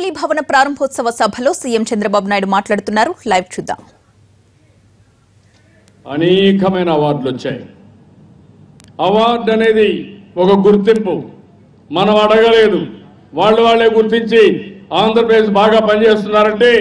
Assembly భవన ప్రారంభోత్సవ సభలో సీఎం చంద్రబాబు నాయుడు మాట్లాడుతున్నారు. లైవ్ చూద్దాం. అనేకమైన అవార్డులు వచ్చాయి. అవార్డు అనేది ఒక గుర్తింపు. మనం అడగలేదు, వాళ్ళే గుర్తించి ఆంధ్రప్రదేశ్ బాగా పనిచేస్తున్నారంటే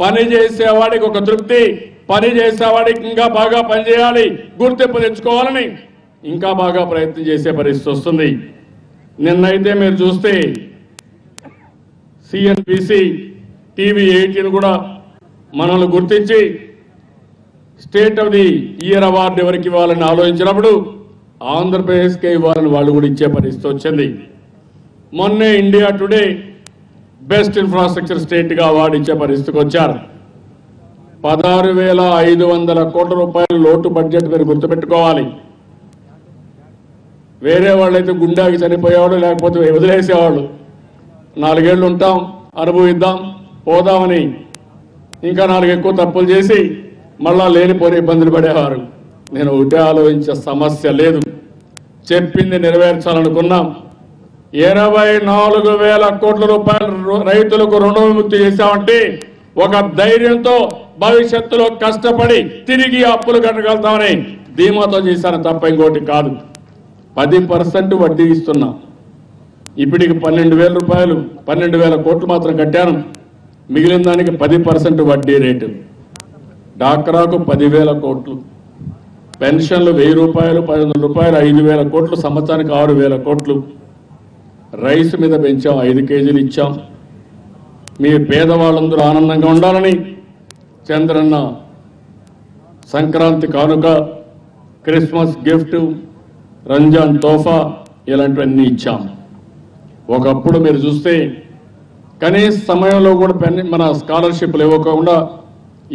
పని చేసేవాడికి ఒక తృప్తి, పని చేసేవాడికి ఇంకా బాగా పనిచేయాలి, గుర్తింపు తెచ్చుకోవాలని ఇంకా బాగా ప్రయత్నం చేసే పరిస్థితి వస్తుంది. నిన్నైతే మీరు చూస్తే సిఎన్బిసి టీవీ 18 కూడా మనల్ని గుర్తించి state of the year award ఎవరికి ఇవ్వాలని ఆలోచించినప్పుడు ఆంధ్రప్రదేశ్కే ఇవ్వాలని వాళ్ళు కూడా ఇచ్చే పరిస్థితి వచ్చింది. మొన్నే ఇండియా టుడే బెస్ట్ ఇన్ఫ్రాస్ట్రక్చర్ స్టేట్గా అవార్డు ఇచ్చే పరిస్థితికి వచ్చారు. 16,500 కోట్ల రూపాయల లోటు బడ్జెట్ మీరు గుర్తుపెట్టుకోవాలి. వేరే వాళ్ళైతే గుండాకి చనిపోయేవాళ్ళు, లేకపోతే వదిలేసేవాళ్ళు. 4 ఏళ్ళు ఉంటాం, అనుభవిద్దాం, పోదామని ఇంకా 4 ఎక్కువ తప్పులు చేసి మళ్ళా లేనిపోని ఇబ్బందులు పడేవారు. నేను ఒకటే ఆలోచించే సమస్య లేదు, చెప్పింది నెరవేర్చాలనుకున్నాం. 24,000 కోట్ల రూపాయలు రైతులకు రుణ విముక్తి చేశామంటే ఒక ధైర్యంతో భవిష్యత్తులో కష్టపడి తిరిగి అప్పులు కట్టగలుగుతామని ధీమాతో చేశాను తప్ప ఇంకోటి కాదు. 10% వడ్డీ ఇస్తున్నాం. ఇప్పటికి 12,000 రూపాయలు 12,000 కోట్లు మాత్రం కట్టాను. మిగిలిన దానికి 10% వడ్డీ రేటు. డాక్రాకు 10,000 కోట్లు, పెన్షన్లు 1,000 రూపాయలు, 1,500 రూపాయలు, 5,000 కోట్లు, సంవత్సరానికి 6,000 కోట్లు. రైస్ మీద పెంచాం, 5 కేజీలు ఇచ్చాం. మీ పేదవాళ్ళందరూ ఆనందంగా ఉండాలని చంద్రన్న సంక్రాంతి కానుక, క్రిస్మస్ గిఫ్ట్, రంజాన్ తోఫా ఇలాంటివన్నీ ఇచ్చాం. ఒకప్పుడు మీరు చూస్తే కనీస సమయంలో కూడా మన స్కాలర్షిప్లు ఇవ్వకుండా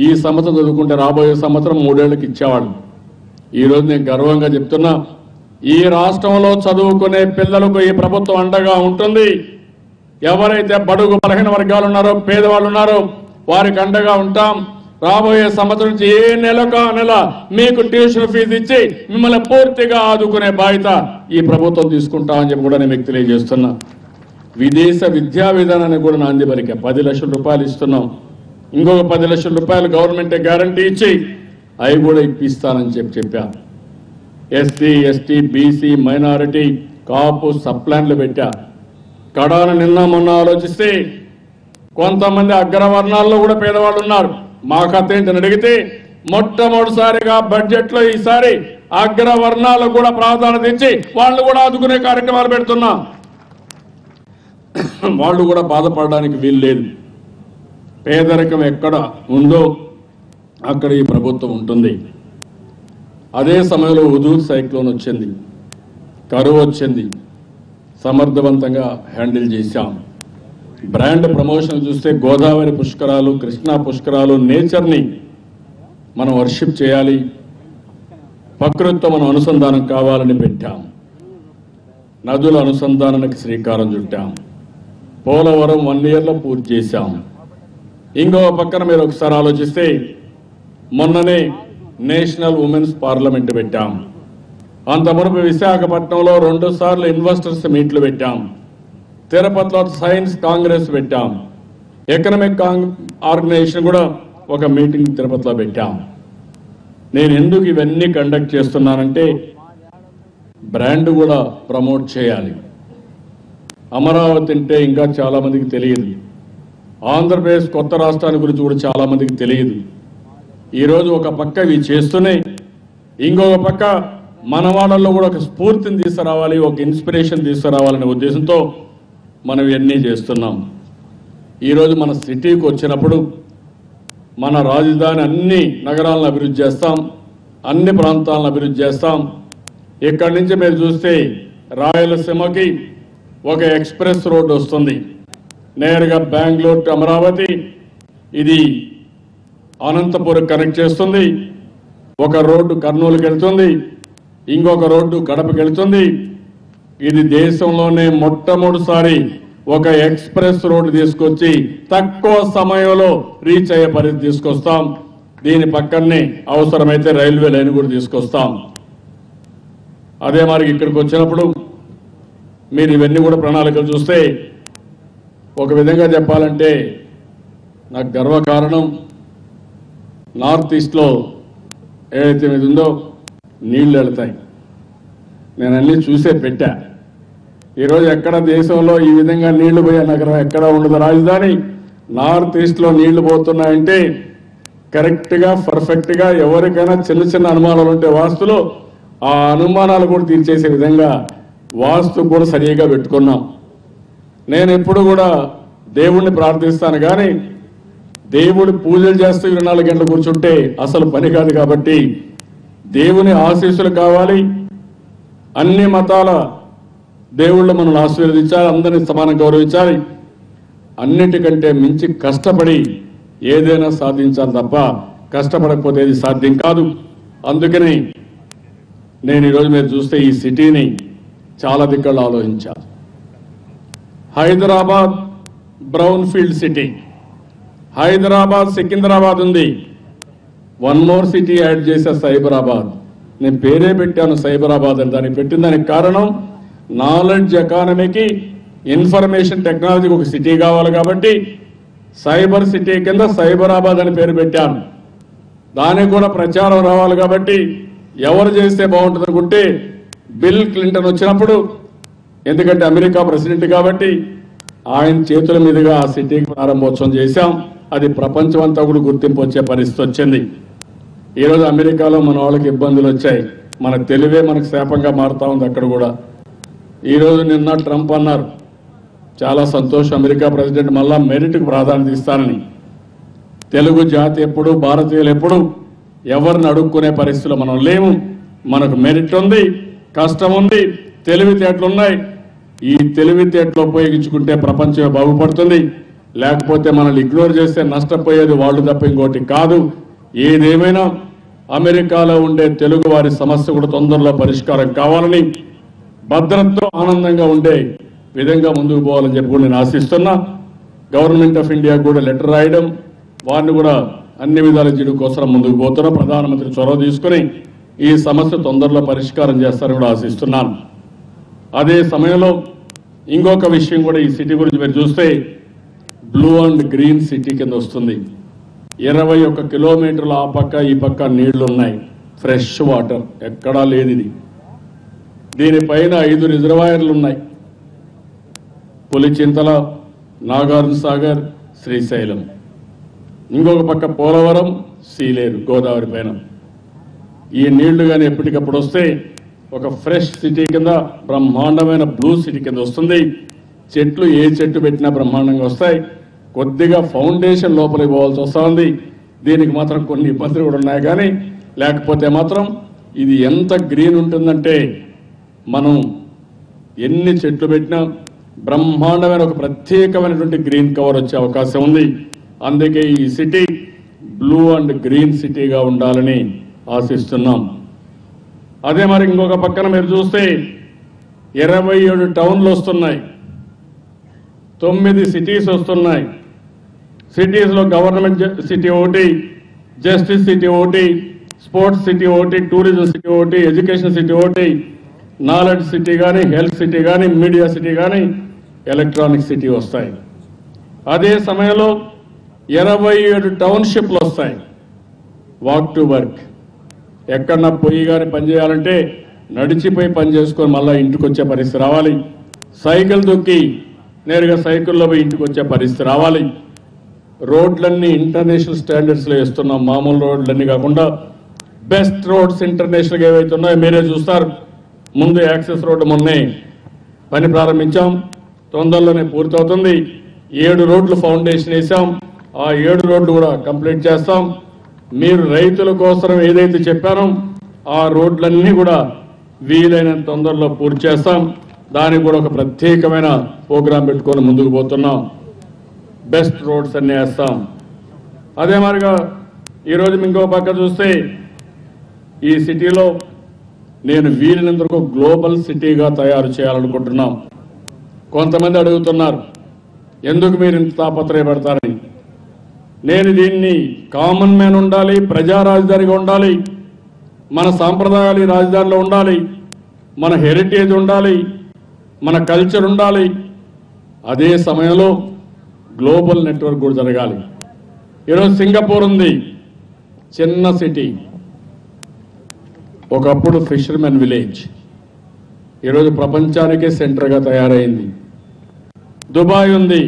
ఈ సంవత్సరం చదువుకుంటే రాబోయే సంవత్సరం 3 ఏళ్ళకి ఇచ్చేవాళ్ళు. ఈరోజు నేను గర్వంగా చెప్తున్నా, ఈ రాష్ట్రంలో చదువుకునే పిల్లలకు ఈ ప్రభుత్వం అండగా ఉంటుంది. ఎవరైతే బడుగు బలహీన వర్గాలు ఉన్నారో, పేదవాళ్ళు ఉన్నారో వారికి అండగా ఉంటాం. రాబోయే సంవత్సరం నుంచి ఏ నెలకా నెల మీకు ట్యూషన్ ఫీజు ఇచ్చి మిమ్మల్ని పూర్తిగా ఆదుకునే బాధ్యత ఈ ప్రభుత్వం తీసుకుంటామని చెప్పి కూడా నేను మీకు తెలియజేస్తున్నా. విదేశ విద్యా విధానానికి కూడా నాంది పలికా. 10 లక్షల రూపాయలు ఇస్తున్నాం. ఇంకొక 10 లక్షల రూపాయలు గవర్నమెంటే గ్యారంటీ ఇచ్చి అవి కూడా ఇప్పిస్తానని చెప్పాను. ఎస్సీ, ఎస్టీ, బీసీ, మైనారిటీ, కాపు సప్లాన్లు పెట్టా. కడాన నిన్న మొన్న ఆలోచిస్తే కొంతమంది అగ్రవర్ణాల్లో కూడా పేదవాళ్ళు ఉన్నారు. మా కథ ఏంటని అడిగితే మొట్టమొదటిసారిగా బడ్జెట్లో ఈసారి అగ్రవర్ణాలకు కూడా ప్రాధాన్యత ఇచ్చి వాళ్ళు కూడా ఆదుకునే కార్యక్రమాలు పెడుతున్నాం. వాళ్ళు కూడా బాధపడడానికి వీలు లేదు. పేదరికం ఎక్కడ ఉందో అక్కడ ఈ ప్రభుత్వం ఉంటుంది. అదే సమయంలో హుదూద్ సైక్లోన్ వచ్చింది, కరువు వచ్చింది, సమర్థవంతంగా హ్యాండిల్ చేశాం. బ్రాండ్ ప్రమోషన్ చూస్తే గోదావరి పుష్కరాలు, కృష్ణా పుష్కరాలు, నేచర్ని మనం వర్షిప్ చేయాలి, ప్రకృతితో మనం అనుసంధానం కావాలని పెట్టాం. నదుల అనుసంధానానికి శ్రీకారం చుట్టాం. పోలవరం 1 ఇయర్లో పూర్తి చేశాం. ఇంకో పక్కన మీరు ఒకసారి ఆలోచిస్తే మొన్ననే నేషనల్ ఉమెన్స్ పార్లమెంట్ పెట్టాం. అంత మునుపు విశాఖపట్నంలో 2 సార్లు ఇన్వెస్టర్స్ మీట్లు పెట్టాం. తిరుపతిలో సైన్స్ కాంగ్రెస్ పెట్టాం. ఎకనామిక్ ఆర్గనైజేషన్ కూడా ఒక మీటింగ్ తిరుపతిలో పెట్టాం. నేను ఎందుకు ఇవన్నీ కండక్ట్ చేస్తున్నానంటే బ్రాండ్ కూడా ప్రమోట్ చేయాలి. అమరావతి అంటే ఇంకా చాలామందికి తెలియదు. ఆంధ్రప్రదేశ్ కొత్త రాష్ట్రాన్ని గురించి కూడా చాలామందికి తెలియదు. ఈరోజు ఒక పక్క ఇవి చేస్తున్నాయి, ఇంకొక పక్క మన వాళ్ళల్లో కూడా ఒక స్ఫూర్తిని తీసుకురావాలి, ఒక ఇన్స్పిరేషన్ తీసుకురావాలనే ఉద్దేశంతో మనం ఇవన్నీ చేస్తున్నాం. ఈరోజు మన సిటీకి వచ్చినప్పుడు మన రాజధాని అన్ని నగరాలను అభివృద్ధి చేస్తాం, అన్ని ప్రాంతాలను అభివృద్ధి చేస్తాం. ఇక్కడి నుంచి మీరు చూస్తే రాయలసీమకి ఒక ఎక్స్ప్రెస్ రోడ్డు వస్తుంది, నేరుగా బెంగళూరు టు అమరావతి, ఇది అనంతపురం కనెక్ట్ చేస్తుంది. ఒక రోడ్డు కర్నూలుకి వెళ్తుంది, ఇంకొక రోడ్డు గడపకి వెళ్తుంది. ఇది దేశంలోనే మొట్టమొదటిసారి ఒక ఎక్స్ప్రెస్ రోడ్డు తీసుకొచ్చి తక్కువ సమయంలో రీచ్ అయ్యే పరిస్థితి తీసుకొస్తాం. దీని పక్కనే అవసరమైతే రైల్వే లైన్ కూడా తీసుకొస్తాం. అదే మరి ఇక్కడికి వచ్చినప్పుడు మీరు ఇవన్నీ కూడా ప్రణాళికలు చూస్తే ఒక విధంగా చెప్పాలంటే నాకు గర్వకారణం నార్త్ ఈస్ట్లో ఏదైతే మీద ఉందో నీళ్లు వెళతాయి. నేను అన్నీ చూసే పెట్టా. ఈరోజు ఎక్కడ దేశంలో ఈ విధంగా నీళ్లు పోయే నగరం ఎక్కడ ఉండదు. రాజధాని నార్త్ ఈస్ట్లో నీళ్లు పోతున్నాయంటే కరెక్ట్గా పర్ఫెక్ట్గా ఎవరికైనా చిన్న చిన్న అనుమానాలు ఉంటే వాస్తులో ఆ అనుమానాలు కూడా తీర్చేసే విధంగా వాస్తు కూడా సరిగా పెట్టుకున్నాం. నేను ఎప్పుడు కూడా దేవుణ్ణి ప్రార్థిస్తాను, కానీ దేవుడి పూజలు చేస్తూ 24 గంటలు కూర్చుంటే అసలు పని కాదు. కాబట్టి దేవుని ఆశీస్సులు కావాలి. అన్ని మతాల దేవుళ్ళు మనల్ని ఆశీర్వదించాలి, అందరినీ సమానం గౌరవించాలి. అన్నిటికంటే మించి కష్టపడి ఏదైనా సాధించాలి తప్ప కష్టపడకపోతే ఏది సాధ్యం కాదు. అందుకని నేను ఈరోజు మీరు చూస్తే ఈ సిటీని చాలా దిక్కలు ఆలోచించాను. Hyderabad brownfield city, Hyderabad Secunderabad ఉంది. వన్ మోర్ సిటీ యాడ్ చేసే సైబరాబాద్. నేను పేరే పెట్టాను సైబరాబాద్ అని. దానికి పెట్టిన దానికి కారణం నాలెడ్జ్ ఎకానమీకి, ఇన్ఫర్మేషన్ టెక్నాలజీకి ఒక సిటీ కావాలి కాబట్టి సైబర్ సిటీ కింద సైబరాబాద్ అని పేరు పెట్టాను. దానికి కూడా ప్రచారం రావాలి కాబట్టి ఎవరు చేస్తే బాగుంటుంది అనుకుంటే బిల్ క్లింటన్ వచ్చినప్పుడు, ఎందుకంటే అమెరికా ప్రెసిడెంట్ కాబట్టి ఆయన చేతుల మీదుగా ఆ సిటీకి ప్రారంభోత్సవం చేశాం. అది ప్రపంచం అంతా కూడా గుర్తింపు వచ్చే పరిస్థితి వచ్చింది. ఈరోజు అమెరికాలో మన వాళ్ళకి ఇబ్బందులు వచ్చాయి. మన తెలివే మనకు శాపంగా మారుతా ఉంది అక్కడ కూడా. ఈరోజు నిన్న ట్రంప్ అన్నారు, చాలా సంతోషం, అమెరికా ప్రెసిడెంట్ మళ్ళా మెరిట్కు ప్రాధాన్యత ఇస్తానని. తెలుగు జాతి ఎప్పుడు, భారతీయులు ఎప్పుడు ఎవరిని అడుక్కునే పరిస్థితులు మనం లేము. మనకు మెరిట్ ఉంది, కష్టం ఉంది, తెలివితేటలు ఉన్నాయి. ఈ తెలివితేటలు ఉపయోగించుకుంటే ప్రపంచమే బాగుపడుతుంది. లేకపోతే మనల్ని ఇగ్నోర్ చేస్తే నష్టపోయేది వాళ్ళు తప్ప ఇంకోటి కాదు. ఏదేమైనా అమెరికాలో ఉండే తెలుగు వారి సమస్య కూడా తొందరలో పరిష్కారం కావాలని, భద్రతతో ఆనందంగా ఉండే విధంగా ముందుకు పోవాలని చెప్పి కూడా నేను ఆశిస్తున్నా. గవర్నమెంట్ ఆఫ్ ఇండియా కూడా లెటర్ రాయడం, వారిని కూడా అన్ని విధాల జీడు కోసం ముందుకు పోతున్నా. ప్రధానమంత్రి చొరవ తీసుకుని ఈ సమస్య తొందరలో పరిష్కారం చేస్తారని కూడా ఆశిస్తున్నాను. అదే సమయంలో ఇంకొక విషయం కూడా ఈ సిటీ గురించి మీరు చూస్తే బ్లూ అండ్ గ్రీన్ సిటీ కింద వస్తుంది. 21 కిలోమీటర్ల ఆ పక్క ఈ పక్క నీళ్లు ఉన్నాయి, ఫ్రెష్ వాటర్ ఎక్కడా లేదు. ఇది దీనిపైన 5 రిజర్వాయర్లు ఉన్నాయి. పులిచింతల, నాగార్జున సాగర్, శ్రీశైలం. ఇంకొక పక్క పోలవరం, సీలేరు, గోదావరి పైన. ఈ నీళ్లు కానీ ఎప్పటికప్పుడు వస్తే ఒక ఫ్రెష్ సిటీ కింద, బ్రహ్మాండమైన బ్లూ సిటీ కింద వస్తుంది. చెట్లు ఏ చెట్టు పెట్టినా బ్రహ్మాండంగా వస్తాయి. కొద్దిగా ఫౌండేషన్ లోపలికి పోవాల్సి వస్తుంది. దీనికి మాత్రం కొన్ని ఇబ్బందులు కూడా ఉన్నాయి. కానీ లేకపోతే మాత్రం ఇది ఎంత గ్రీన్ ఉంటుందంటే మనం ఎన్ని చెట్లు పెట్టినా బ్రహ్మాండమైన ఒక ప్రత్యేకమైనటువంటి గ్రీన్ కవర్ వచ్చే అవకాశం ఉంది. అందుకే ఈ సిటీ బ్లూ అండ్ గ్రీన్ సిటీగా ఉండాలని ఆశిస్తున్నాం. అదే మరి ఇంకొక పక్కన మీరు చూస్తే 27 టౌన్లు వస్తున్నాయి, 9 సిటీస్ వస్తున్నాయి. సిటీస్లో గవర్నమెంట్ సిటీ ఒకటి, జస్టిస్ సిటీ ఒకటి, స్పోర్ట్స్ సిటీ ఒకటి, టూరిజం సిటీ ఒకటి, ఎడ్యుకేషన్ సిటీ ఒకటి, నాలెడ్జ్ సిటీ కానీ, హెల్త్ సిటీ కానీ, మీడియా సిటీ కానీ, ఎలక్ట్రానిక్ సిటీ వస్తాయి. అదే సమయంలో 27 టౌన్షిప్లు వస్తాయి. వాక్ టు వర్క్, ఎక్కడన్నా పొయ్యి కానీ పనిచేయాలంటే నడిచిపోయి పని చేసుకొని మళ్ళీ ఇంటికి వచ్చే పరిస్థితి రావాలి. సైకిల్ దొక్కి నేరుగా సైకిల్లో పోయి ఇంటికి వచ్చే పరిస్థితి రావాలి. రోడ్లన్నీ ఇంటర్నేషనల్ స్టాండర్డ్స్లో వేస్తున్నాం. మామూలు రోడ్లన్నీ కాకుండా బెస్ట్ రోడ్స్ ఇంటర్నేషనల్గా ఏవైతే ఉన్నాయో మీరే చూస్తారు. ముందు యాక్సెస్ రోడ్డు మొన్నే పని ప్రారంభించాం, తొందరలోనే పూర్తవుతుంది. 7 రోడ్లు ఫౌండేషన్ వేసాం. ఆ 7 రోడ్లు కూడా కంప్లీట్ చేస్తాం. మీరు రైతుల కోసం ఏదైతే చెప్పారో ఆ రోడ్లన్నీ కూడా వీలైనంత తొందరలో పూర్తి చేస్తాం. దానికి కూడా ఒక ప్రత్యేకమైన ప్రోగ్రాం పెట్టుకొని ముందుకు పోతున్నాం. బెస్ట్ రోడ్స్ అన్నీ వేస్తాం. అదే మాదిరిగా ఈరోజు ఇంకో పక్క చూస్తే ఈ సిటీలో నేను వీలైనందుకు గ్లోబల్ సిటీగా తయారు చేయాలనుకుంటున్నాం. కొంతమంది అడుగుతున్నారు, ఎందుకు మీరు ఇంత తాపత్రయపడతారని. నేను దీన్ని కామన్ మ్యాన్ ఉండాలి, ప్రజా రాజధానిగా ఉండాలి, మన సాంప్రదాయాలు ఈ రాజధానిలో ఉండాలి, మన హెరిటేజ్ ఉండాలి, మన కల్చర్ ఉండాలి. అదే సమయంలో గ్లోబల్ నెట్వర్క్ కూడా జరగాలి. ఈరోజు సింగపూర్ ఉంది, చిన్న సిటీ, ఒకప్పుడు ఫిషర్మెన్ విలేజ్, ఈరోజు ప్రపంచానికే సెంటర్గా తయారైంది. దుబాయ్ ఉంది,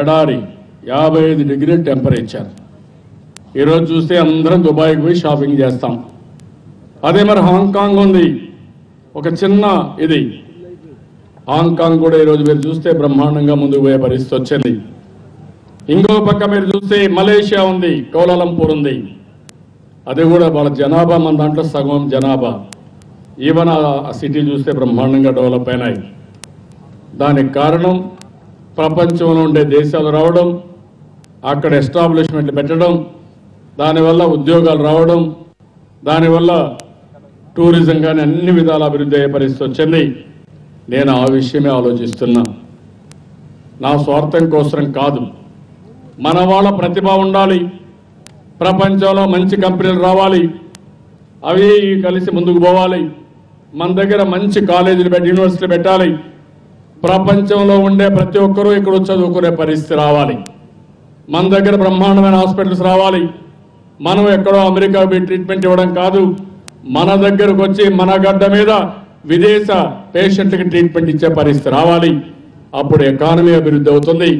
ఎడారి, 55 డిగ్రీల టెంపరేచర్. ఈరోజు చూస్తే అందరం దుబాయ్కి పోయి షాపింగ్ చేస్తాం. అదే మరి హాంకాంగ్ ఉంది, ఒక చిన్న ఇది. హాంకాంగ్ కూడా ఈరోజు మీరు చూస్తే బ్రహ్మాండంగా ముందుకు పోయే పరిస్థితి వచ్చింది. ఇంకో పక్క మీరు చూస్తే మలేషియా ఉంది, కౌలాలంపూర్ ఉంది. అది కూడా వాళ్ళ జనాభా మన దాంట్లో సగం జనాభా. ఈవెన్ ఆ సిటీ చూస్తే బ్రహ్మాండంగా డెవలప్ అయినాయి. దానికి కారణం ప్రపంచంలో ఉండే దేశాలు రావడం, అక్కడ ఎస్టాబ్లిష్మెంట్లు పెట్టడం, దానివల్ల ఉద్యోగాలు రావడం, దానివల్ల టూరిజం కానీ అన్ని విధాల అభివృద్ధి అయ్యే పరిస్థితి వచ్చింది. నేను ఆ విషయమే ఆలోచిస్తున్నా. నా స్వార్థం కోసం కాదు, మన వాళ్ళ ప్రతిభ ఉండాలి, ప్రపంచంలో మంచి కంపెనీలు రావాలి, అవి కలిసి ముందుకు పోవాలి. మన దగ్గర మంచి కాలేజీలు పెట్టి యూనివర్సిటీలు పెట్టాలి. ప్రపంచంలో ఉండే ప్రతి ఒక్కరూ ఇక్కడ చదువుకునే పరిస్థితి రావాలి. మన దగ్గర బ్రహ్మాండమైన హాస్పిటల్స్ రావాలి. మనం ఎక్కడో అమెరికా పోయి ట్రీట్మెంట్ ఇవ్వడం కాదు, మన దగ్గరకు వచ్చి మన గడ్డ మీద విదేశ పేషెంట్కి ట్రీట్మెంట్ ఇచ్చే పరిస్థితి రావాలి. అప్పుడు ఎకానమీ అభివృద్ధి అవుతుంది,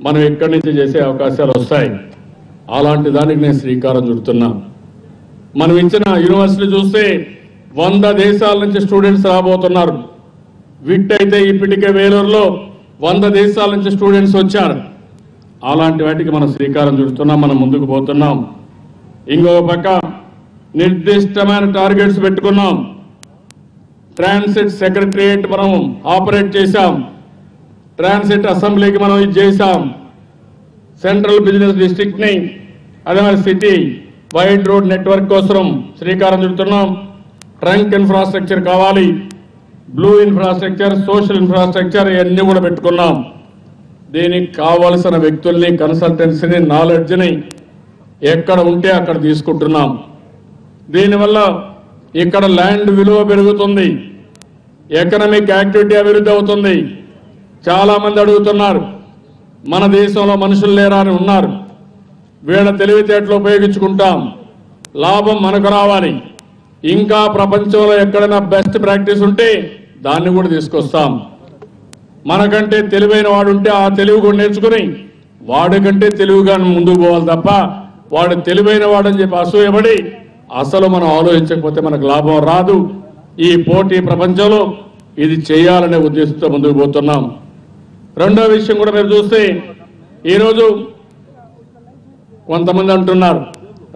మనం ఎక్కడి నుంచి చేసే అవకాశాలు వస్తాయి. అలాంటి దానికి నేను శ్రీకారం చుడుతున్నా. మనం ఇచ్చిన యూనివర్సిటీ చూస్తే 100 దేశాల నుంచి స్టూడెంట్స్ రాబోతున్నారు. విట్ అయితే ఇప్పటికే వేలూరులో 100 దేశాల నుంచి స్టూడెంట్స్ వచ్చారు. అలాంటి వాటికి మనం శ్రీకారం చుడుతున్నాం, మనం ముందుకు పోతున్నాం. ఇంకో పక్క నిర్దిష్టమైన టార్గెట్స్ పెట్టుకున్నాం. ట్రాన్సిట్ సెక్రటరియట్ మనం ఆపరేట్ చేశాం, ట్రాన్సిట్ అసెంబ్లీకి మనం ఇది చేశాం, సెంట్రల్ బిజినెస్ డిస్ట్రిక్ట్ ని, అదే మరి సిటీ వైడ్ రోడ్ నెట్వర్క్ కోసం శ్రీకారం చుడుతున్నాం. ట్రంక్ ఇన్ఫ్రాస్ట్రక్చర్ కావాలి, బ్లూ ఇన్ఫ్రాస్ట్రక్చర్, సోషల్ ఇన్ఫ్రాస్ట్రక్చర్ ఇవన్నీ కూడా పెట్టుకున్నాం. దీనికి కావలసిన వ్యక్తుల్ని, కన్సల్టెన్సీని, నాలెడ్జ్ని ఎక్కడ ఉంటే అక్కడ తీసుకుంటున్నాం. దీనివల్ల ఇక్కడ ల్యాండ్ విలువ పెరుగుతుంది, ఎకనామిక్ యాక్టివిటీ అభివృద్ధి అవుతుంది. చాలా మంది అడుగుతున్నారు, మన దేశంలో మనుషులు లేరా అని ఉన్నారు. వీళ్ళ తెలివితేటలు ఉపయోగించుకుంటాం, లాభం మనకు రావాలి. ఇంకా ప్రపంచంలో ఎక్కడైనా బెస్ట్ ప్రాక్టీస్ ఉంటే దాన్ని కూడా తీసుకొస్తాం. మనకంటే తెలివైన వాడు ఉంటే ఆ తెలివి కూడా నేర్చుకుని వాడికంటే తెలివిగా ముందుకు పోవాలి తప్ప వాడు తెలివైన వాడని చెప్పి అసూయపడి అసలు మనం ఆలోచించకపోతే మనకు లాభం రాదు. ఈ పోటీ ప్రపంచంలో ఇది చేయాలనే ఉద్దేశంతో ముందుకు పోతున్నాం. రెండో విషయం కూడా మీరు చూస్తే ఈరోజు కొంతమంది అంటున్నారు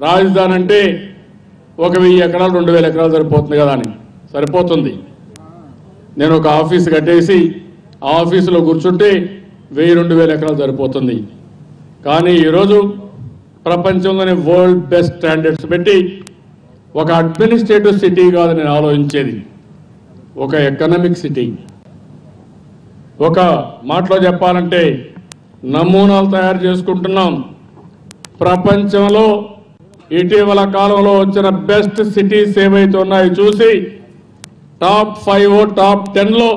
రాజధాని అంటే 1000 ఎకరాలు 2000 ఎకరాలు సరిపోతుంది కదా అని. సరిపోతుంది. నేను ఒక ఆఫీస్ కట్టేసి ఆ ఆఫీసులో కూర్చుంటే 1000-2000 ఎకరాలు సరిపోతుంది. కానీ ఈరోజు ప్రపంచంలోని వరల్డ్ బెస్ట్ స్టాండర్డ్స్ పెట్టి ఒక అడ్మినిస్ట్రేటివ్ సిటీ కాదు నేను ఆలోచించేది, ఒక ఎకనామిక్ సిటీ. ఒక మాటలో చెప్పాలంటే నమూనాలు తయారు చేసుకుంటున్నాం. ప్రపంచంలో ఇటీవల కాలంలో వచ్చిన బెస్ట్ సిటీస్ ఏవైతే ఉన్నాయో చూసి టాప్ 5 టాప్ 10లో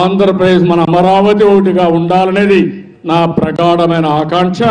ఆంధ్రప్రదేశ్ మన అమరావతి ఒకటిగా ఉండాలనేది నా ప్రగాఢమైన ఆకాంక్ష.